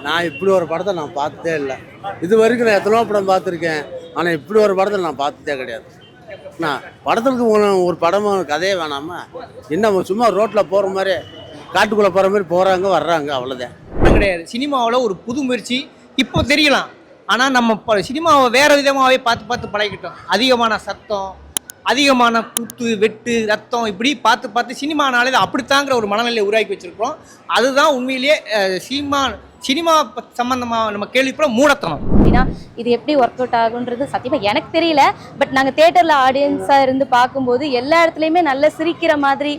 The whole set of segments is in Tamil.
நான் இப்படி ஒரு படத்தை நான் பார்த்ததே இல்லை. இது வரைக்கும் நான் எத்தனோ படம் பார்த்துருக்கேன். ஆனால் இப்படி ஒரு படத்தை நான் பார்த்ததே கிடையாது. நான் படத்துக்கு ஒரு படமும் கதையே வேணாமா? என்ன சும்மா ரோட்டில் போகிற மாதிரி காட்டுக்குள்ளே போகிற மாதிரி போகிறாங்க வர்றாங்க, அவ்வளோதான். கிடையாது. சினிமாவில் ஒரு புது முயற்சி இப்போ தெரியலாம். ஆனால் நம்ம சினிமாவை வேறு விதமாகவே பார்த்து பார்த்து பழகிட்டோம். அதிகமான சத்தம், அதிகமான குத்து வெட்டு ரத்தம், இப்படி பார்த்து பார்த்து சினிமானாலே அப்படித்தாங்கிற ஒரு மனநிலையை உருவாக்கி வச்சுருக்கிறோம். அதுதான் உண்மையிலேயே சினிமா சம்பந்தமாக நம்ம கேள்விப்பட மூடத்தனம். அப்படின்னா இது எப்படி ஒர்க் அவுட் ஆகுன்றது சத்தியமாக எனக்கு தெரியல. பட் நாங்கள் தேட்டரில் ஆடியன்ஸாக இருந்து பார்க்கும்போது எல்லா இடத்துலையுமே நல்லா சிரிக்கிற மாதிரி,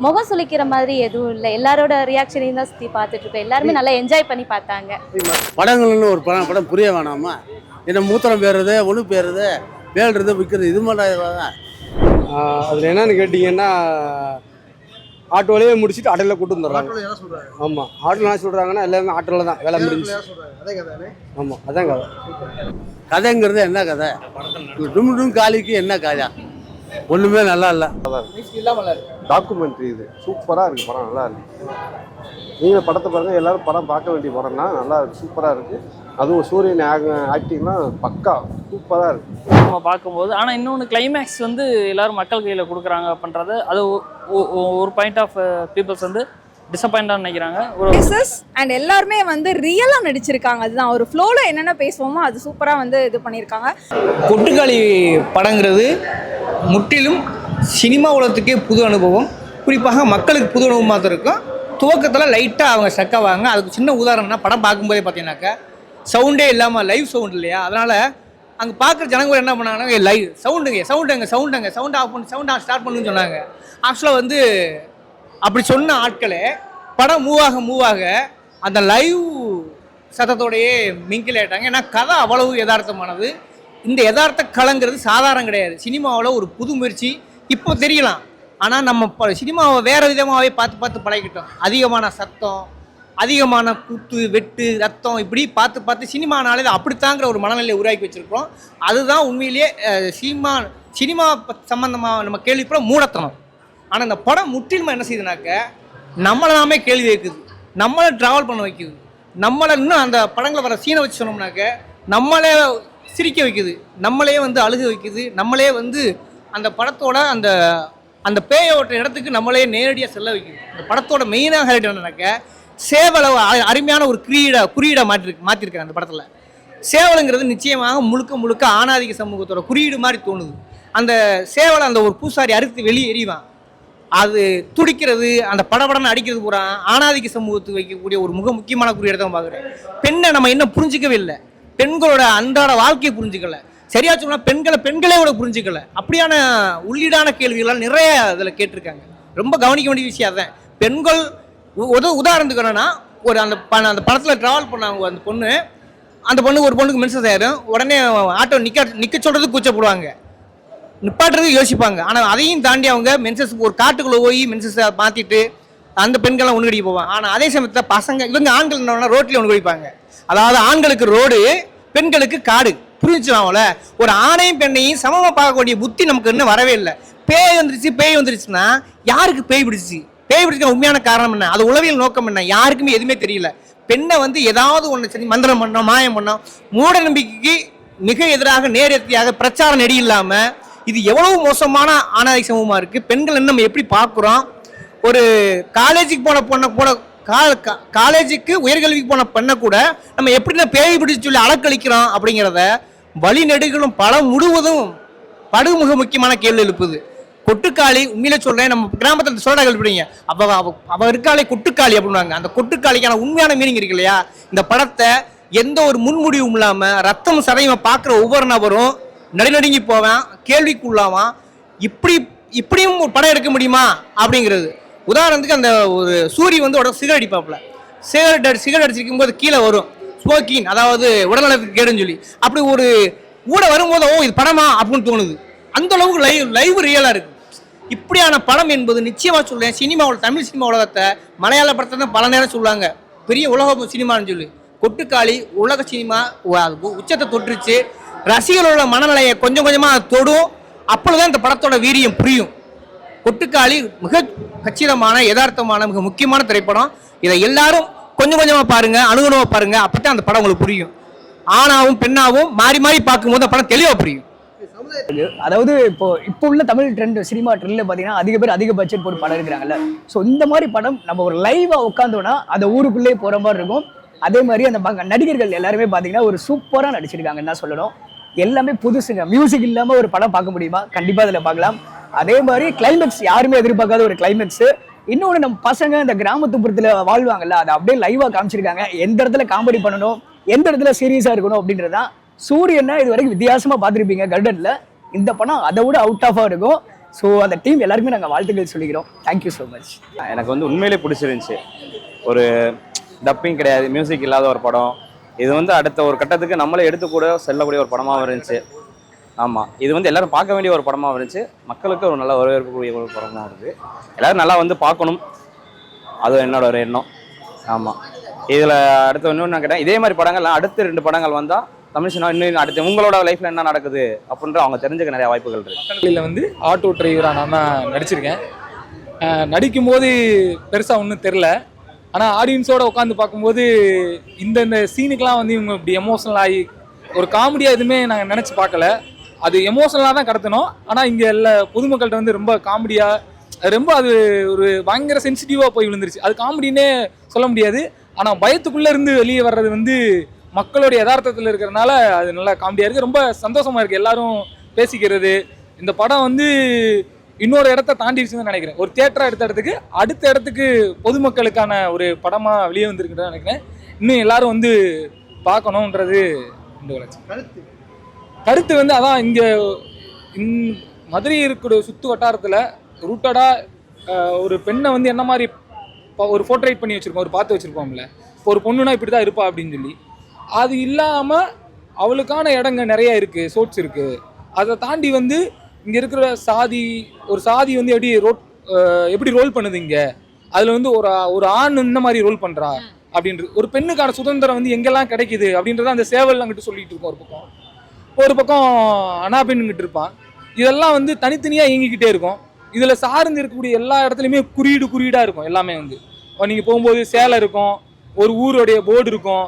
முகம் சுளிக்கிற மாதிரி எதுவும் இல்லை. எல்லாரோட ரியாக்ஷனையும் தான் சுற்றி பார்த்துட்ருக்கோம். எல்லாருமே நல்லா என்ஜாய் பண்ணி பார்த்தாங்க. படங்கள்னு ஒரு படம் புரிய வேணாமா? என்ன மூத்திரம் பேருது, ஒன்று பேருது, பேடுறது, விற்கிறது, இது மாதிரி தான். அதில் என்னன்னு கேட்டிங்கன்னா, ஆட்டோலேயே முடிச்சுட்டு ஆட்டோவில் கூட்டு வந்துடுறாங்க. ஆமாம், ஆட்டோவில் என்ன சொல்கிறாங்கன்னா எல்லாமே ஆட்டோவில் தான் வேலை முடிஞ்சு. ஆமாம், அதான் கதை. கதைங்கிறது என்ன கதை? டும் டும் காலிக்கு என்ன கதை? ஒன்றுமே நல்லா இல்லை. டாக்குமெண்ட்ரி இது சூப்பராக இருக்குது. படம் நல்லா இருக்குது. நீங்கள் படத்தை பாருங்கள், எல்லோரும் படம் பார்க்க வேண்டிய படம்னா நல்லா இருக்குது, சூப்பராக இருக்குது. அதுவும் சூரியன் ஆக்டிங்லாம் பக்கா சூப்பராக இருக்குது நம்ம பார்க்கும்போது. ஆனால் இன்னொன்று கிளைமேக்ஸ் வந்து எல்லோரும் மக்கள் கையில் கொடுக்குறாங்க அப்படின்றது, அது ஒரு பாயிண்ட் ஆஃப் பீப்புள்ஸ் வந்து டிசப்பாயிண்டாக நினைக்கிறாங்க. அண்ட் எல்லாருமே வந்து ரியலாக நடிச்சிருக்காங்க. அதுதான் ஒரு ஃப்ளோவில் என்னென்ன பேசுவோமோ அது சூப்பராக வந்து இது பண்ணியிருக்காங்க. கொட்டுக்காளி படங்கிறது முற்றிலும் சினிமா உலகத்துக்கே புது அனுபவம். குறிப்பாக மக்களுக்கு புது அனுபவமாக தான் இருக்கும். துவக்கத்தில் லைட்டாக அவங்க ஸ்டக்காவாங்க. அதுக்கு சின்ன உதாரணம்னா, படம் பார்க்கும்போதே பார்த்தீங்கன்னாக்கா சவுண்டே இல்லாமல் லைவ் சவுண்ட் இல்லையா, அதனால் அங்கே பார்க்குற ஜனங்கள் என்ன பண்ணாங்கன்னா, லைவ் சவுண்ட் ஆஃப் பண்ணி சவுண்ட் ஸ்டார்ட் பண்ணுன்னு சொன்னாங்க. ஆக்சுவலாக வந்து அப்படி சொன்ன ஆட்களே படம் மூவ் ஆக அந்த லைவ் சத்தத்தோடையே மிங்கில் ஆகிட்டாங்க. ஏன்னா கதை அவ்வளவு யதார்த்தமானது. இந்த யதார்த்த களங்கிறது சாதாரணம் கிடையாது. சினிமாவில் ஒரு புது முயற்சி இப்போ தெரியலாம். ஆனால் நம்ம சினிமாவை வேறு விதமாகவே பார்த்து பார்த்து பழகிட்டோம். அதிகமான சத்தம், அதிகமான குத்து வெட்டு ரத்தம், இப்படி பார்த்து பார்த்து சினிமானாலே அப்படித்தாங்கிற ஒரு மனநிலையை உருவாக்கி வச்சுருக்கிறோம். அதுதான் உண்மையிலேயே சினிமா சம்பந்தமாக நம்ம கேள்விப்பட மூடத்தனம். ஆனால் இந்த படம் முற்றிலுமா என்ன செய்யுதுனாக்க, நம்மளை நாமே கேள்வி வைக்குது, நம்மளை ட்ராவல் பண்ண வைக்குது, நம்மளை இன்னும் அந்த படங்களை வர சீனை வச்சு சொன்னோம்னாக்க நம்மளே சிரிக்க வைக்குது, நம்மளே வந்து அழுக வைக்குது, நம்மளே வந்து அந்த படத்தோட அந்த பேயோட்ட இடத்துக்கு நம்மளே நேரடியாக செல்ல வைக்குது. இந்த படத்தோட மெயினாக ஹைலைட் என்னன்னாக்க, சேவலை அருமையான ஒரு குறியீடாக மாற்றிருக்காங்க அந்த படத்தில். சேவலுங்கிறது நிச்சயமாக முழுக்க ஆணாதிக்க சமூகத்தோட குறியீடு மாதிரி தோணுது. அந்த சேவலை அந்த ஒரு பூசாரி அறுத்து வெளியே எறிவான், அது துடிக்கிறது, அந்த படபடன்னு அடிக்கிறது பூரா ஆணாதிக்க சமூகத்துக்கு வைக்கக்கூடிய ஒரு முக்கியமான குறியீடு தான் பார்க்குறேன். பெண்ணை நம்ம இன்னும் புரிஞ்சிக்கவே இல்லை. பெண்களோட அன்றாட வாழ்க்கையை புரிஞ்சுக்கல. சரியா சொன்னால் பெண்களே கூட புரிஞ்சுக்கல. அப்படியான உள்ளீடான கேள்விகள்லாம் நிறைய அதில் கேட்டிருக்காங்க. ரொம்ப கவனிக்க வேண்டிய விஷயம் அதான். பெண்கள் உதாரணத்துக்கு என்னன்னா, ஒரு அந்த படத்தில் ட்ராவல் பண்ணாங்க அந்த பொண்ணு ஒரு பொண்ணுக்கு மென்சஸ் ஆயிரும். உடனே ஆட்டோ நிற்க சொல்கிறதுக்கு கூச்சப்படுவாங்க, நிப்பாட்டுறதுக்கு யோசிப்பாங்க. ஆனால் அதையும் தாண்டி அவங்க மென்சஸ் ஒரு காட்டுக்குள்ளே போய் மென்சஸை மாற்றிட்டு அந்த பெண்கள்லாம் ஒன்று கடிக்க போவாங்க. ஆனால் அதே சமயத்தில் பசங்க இவங்க ஆண்கள் என்னன்னா ரோட்லேயே ஒன்று கடிப்பாங்க. அதாவது ஆண்களுக்கு ரோடு, பெண்களுக்கு காடு. புரிஞ்சுச்சுனால ஒரு ஆணையும் பெண்ணையும் சமமாக பார்க்கக்கூடிய புத்தி நமக்கு இன்னும் வரவே இல்லை. பேய் வந்துருச்சுன்னா யாருக்கு பேய் பிடிச்சிக்க உண்மையான காரணம் என்ன, அது உளவியல் நோக்கம் என்ன, யாருக்குமே எதுவுமே தெரியல. பெண்ணை வந்து ஏதாவது ஒன்று சரி மந்திரம் பண்ணோம், மாயம் பண்ணோம், மூட நம்பிக்கைக்கு மிக எதிராக நேரத்தியாக பிரச்சாரம் நெடி இல்லாமல் இது எவ்வளவு மோசமான ஆணாதிக்க சமூகமாக இருக்குது. பெண்கள் நம்ம எப்படி பார்க்குறோம்? ஒரு காலேஜுக்கு போன காலேஜுக்கு உயர்கல்விக்கு போன பெண்ணை கூட நம்ம எப்படி பேய் பிடிச்சு சொல்லி அலக்களிக்கிறோம் அப்படிங்கிறத வழிநெடுகளும் படம் முழுவதும் படுமுக முக்கியமான கேள்வி எழுப்புது. கொட்டுக்காளி உண்மையில சொல்றேன், நம்ம கிராமத்தில் சோடா கழிப்பிடுங்க, அவ இருக்காளே கொட்டுக்காளி அப்படின்னாங்க. அந்த கொட்டுக்காளிக்கான உண்மையான மீனிங் இருக்கு இல்லையா? இந்த படத்தை எந்த ஒரு முன்முடிவும் இல்லாம ரத்தம் சதையும் பார்க்குற ஒவ்வொரு நபரும் நடுநடுங்கி போவான், கேள்விக்குள்ளாவான். இப்படியும் ஒரு படம் எடுக்க முடியுமா அப்படிங்கிறது. உதாரணத்துக்கு அந்த ஒரு சூரி வந்து சிகரெட் அடிப்பாப்புல, சிகரெட் அடிச்சிருக்கும் போது கீழே வரும் ஸ்மோக்கிங், அதாவது உடல்நலத்துக்கு கேடுன்னு சொல்லி. அப்படி ஒரு ஊட வரும்போது இது படமா அப்படின்னு தோணுது. அந்த அளவுக்கு லைவ் ரியலாக இருக்கு. இப்படியான படம் என்பது நிச்சயமாக சொல்றேன், சினிமாவில் தமிழ் சினிமா உலகத்தை மலையாள படத்தை தான் பல நேரம் சொல்லுவாங்க பெரிய உலக சினிமான்னு சொல்லி. கொட்டுக்காளி உலக சினிமா உச்சத்தை தொற்றுச்சு. ரசிகர்களோட மனநிலையை கொஞ்சம் கொஞ்சமாக தொடும். அப்பொழுதுதான் இந்த படத்தோட வீரியம் புரியும். கொட்டுக்காளி மிக கச்சிதமான யதார்த்தமான மிக முக்கியமான திரைப்படம். இதை எல்லாரும் கொஞ்சம் கொஞ்சமாக பாருங்க, அணுகுணமாக பாருங்க, அப்பதான் அந்த படம் உங்களுக்கு புரியும். ஆணாவும் பெண்ணாவும் மாறி மாறி பார்க்கும்போது அந்த படம் தெளிவாக புரியும். அதாவது இப்போ உள்ள தமிழ் ட்ரெண்ட், சினிமா ட்ரெண்ட்ல பாத்தீங்கன்னா அதிக பேர் அதிக பட்ஜெட் போட்டு படம் எடுக்கிறாங்கல்ல. ஸோ இந்த மாதிரி படம் நம்ம ஒரு லைவா உட்காந்தோம்னா அந்த ஊருக்குள்ளே போற மாதிரி இருக்கும். அதே மாதிரி அந்த நடிகர்கள் எல்லாருமே பாத்தீங்கன்னா ஒரு சூப்பரா நடிச்சிருக்காங்கன்னு தான் சொல்லணும். எல்லாமே புதுசுங்க. மியூசிக் இல்லாம ஒரு படம் பார்க்க முடியுமா? கண்டிப்பா அதுல பார்க்கலாம். அதே மாதிரி கிளைமேக்ஸ் யாருமே எதிர்பார்க்காத ஒரு கிளைமேக்ஸ். இன்னொன்று, நம்ம பசங்க இந்த கிராமத்துப்புறத்துல வாழ்வாங்கல்ல, அதை அப்படியே லைவா காமிச்சிருக்காங்க. எந்த இடத்துல காமெடி பண்ணணும், எந்த இடத்துல சீரியஸா இருக்கணும் அப்படின்றதான். சூரியன்னா இது வரைக்கும் வித்தியாசமா பார்த்துருப்பீங்க கர்டன்ல. இந்த படம் அதை விட அவுட் ஆஃபா இருக்கும். ஸோ அந்த டீம் எல்லாருக்குமே நாங்கள் வாழ்த்துக்கள் சொல்லிக்கிறோம். Thank you so much. எனக்கு வந்து உண்மையிலே பிடிச்சிருந்துச்சு. ஒரு டப்பிங் கிடையாது, மியூசிக் இல்லாத ஒரு படம். இது வந்து அடுத்த ஒரு கட்டத்துக்கு நம்மளே எடுத்துக்கூட செல்லக்கூடிய ஒரு படமாகவும் இருந்துச்சு. ஆமாம், இது வந்து எல்லாரும் பார்க்க வேண்டிய ஒரு படமாகவும் இருந்துச்சு. மக்களுக்கு ஒரு நல்ல வரவேற்கக்கூடிய ஒரு படமாக இருக்குது. எல்லாரும் நல்லா வந்து பார்க்கணும், அது என்னோட ஒரு எண்ணம். ஆமாம், இதில் அடுத்த இன்னொன்று நான் கேட்டேன், இதே மாதிரி படங்கள்லாம் அடுத்த 2 படங்கள் வந்தால் தமிழ் சினிமா இன்னும் அடுத்து உங்களோட லைஃப்பில் என்ன நடக்குது அப்படின்ற அவங்க தெரிஞ்சுக்க நிறைய வாய்ப்புகள் இருக்குது. மக்களில் வந்து ஆட்டோ டிரைவராக நான் தான் நடிச்சிருக்கேன். நடிக்கும்போது பெருசாக ஒன்றும் தெரில. ஆனால் ஆடியன்ஸோடு உட்காந்து பார்க்கும்போது இந்த சீனுக்கெலாம் வந்து இவங்க இப்படி எமோஷனல் ஆகி ஒரு காமெடியாக எதுவுமே நாங்கள் நினச்சி பார்க்கல. அது எமோஷனலாக தான் கடத்தணும். ஆனால் இங்கே எல்லா பொதுமக்கள்கிட்ட வந்து ரொம்ப காமெடியாக, ரொம்ப அது ஒரு பயங்கர சென்சிட்டிவாக போய் விழுந்துருச்சு. அது காமெடினே சொல்ல முடியாது. ஆனால் பயத்துக்குள்ளே இருந்து வெளியே வர்றது வந்து மக்களுடைய யதார்த்தத்தில் இருக்கிறனால அது நல்லா காமெடியாக இருக்குது. ரொம்ப சந்தோஷமாக இருக்குது எல்லாரும் பேசிக்கிறது. இந்த படம் வந்து இன்னொரு இடத்த தாண்டிடுச்சுன்னு நினைக்கிறேன். ஒரு தியேட்டராக எடுத்த இடத்துக்கு அடுத்த இடத்துக்கு பொதுமக்களுக்கான ஒரு படமாக வெளியே வந்திருக்குன்னு நினைக்கிறேன். இன்னும் எல்லாரும் வந்து பார்க்கணுன்றது இந்த வளர்ச்சி. கருத்து வந்து அதான், இங்கே மதுரை இருக்கிற சுற்று வட்டாரத்தில் ரூட்டடாக ஒரு பெண்ணை வந்து என்ன மாதிரி ஒரு போர்ட்ரேட் பண்ணி வச்சுருக்கோம், ஒரு பார்த்து வச்சுருப்போம்ல. இப்போ ஒரு பொண்ணுனா இப்படி தான் இருப்பா அப்படின்னு சொல்லி, அது இல்லாமல் அவளுக்கான இடங்க நிறைய இருக்குது, சோர்ஸ் இருக்குது. அதை தாண்டி வந்து இங்கே இருக்கிற ஒரு சாதி வந்து எப்படி ரோல் பண்ணுது இங்கே, அதில் வந்து ஒரு ஆண் இந்த மாதிரி ரோல் பண்ணுறா அப்படின்றது, ஒரு பெண்ணுக்கான சுதந்திரம் வந்து எங்கெல்லாம் கிடைக்குது அப்படின்றத அந்த சேவல் அங்கிட்டு சொல்லிட்டு இருக்கோம். ஒரு பக்கம் அனாபெண்கிட்டு இருப்பான். இதெல்லாம் வந்து தனித்தனியாக இயங்கிக்கிட்டே இருக்கும். இதில் சார்ந்து இருக்கக்கூடிய எல்லா இடத்துலையுமே குறியீடாக இருக்கும். எல்லாமே வந்து நீங்கள் போகும்போது சேலை இருக்கும், ஒரு ஊருடைய போர்டு இருக்கும்.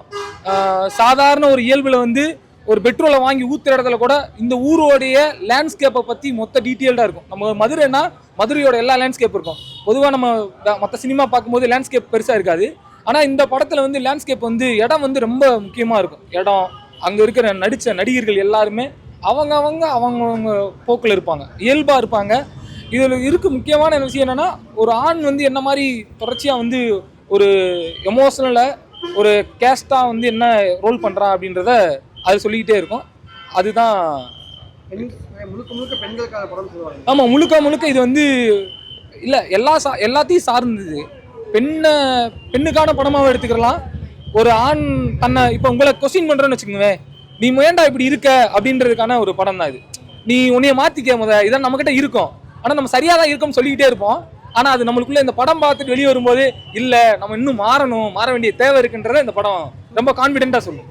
சாதாரண ஒரு இயல்பில் வந்து ஒரு பெட்ரோலை வாங்கி ஊற்றுற இடத்துல கூட இந்த ஊரோடைய லேண்ட்ஸ்கேப்பை பற்றி மொத்த டீட்டெயில்டாக இருக்கும். நம்ம மதுரைனா மதுரையோட எல்லா லேண்ட்ஸ்கேப் இருக்கும். பொதுவாக நம்ம மற்ற சினிமா பார்க்கும்போது லேண்ட்ஸ்கேப் பெருசாக இருக்காது. ஆனால் இந்த படத்தில் வந்து லேண்ட்ஸ்கேப் வந்து இடம் வந்து ரொம்ப முக்கியமாக இருக்கும். இடம், அங்கே இருக்கிற நடித்த நடிகர்கள் எல்லாருமே அவங்க போக்கில் இருப்பாங்க, இயல்பாக இருப்பாங்க. இதில் இருக்க முக்கியமான விஷயம் என்னென்னா, ஒரு ஆண் வந்து என்ன மாதிரி தொடர்ச்சியாக வந்து ஒரு எமோஷனலில் ஒரு கேஸ்டாக வந்து என்ன ரோல் பண்ணுறான் அப்படின்றத அது சொல்லிக்கிட்டே இருக்கும். அதுதான் முழுக்க பெண்களுக்கான படம் சொல்லுவாங்க. ஆமாம், முழுக்க இது வந்து இல்லை, எல்லாத்தையும் சார்ந்தது. பெண்ணுக்கான படமாக எடுத்துக்கலாம். ஒரு ஆண் தன்னை இப்போ உங்களை கொஸ்டின் பண்ணுறேன்னு வச்சுக்கோங்க, நீ ஏன்டா இப்படி இருக்க அப்படின்றதுக்கான ஒரு படம் தான் இது. நீ உன்னைய மாற்றிக்க இதான் நம்மக்கிட்ட இருக்கும். ஆனால் நம்ம சரியாக தான் இருக்கோம்னு சொல்லிக்கிட்டே இருப்போம். ஆனால் அது நம்மளுக்குள்ளே இந்த படம் பார்த்துட்டு வெளியே வரும்போது இல்லை, நம்ம இன்னும் மாற வேண்டிய தேவை இருக்குன்றதை இந்த படம் ரொம்ப கான்ஃபிடென்ட்டாக சொல்லும்.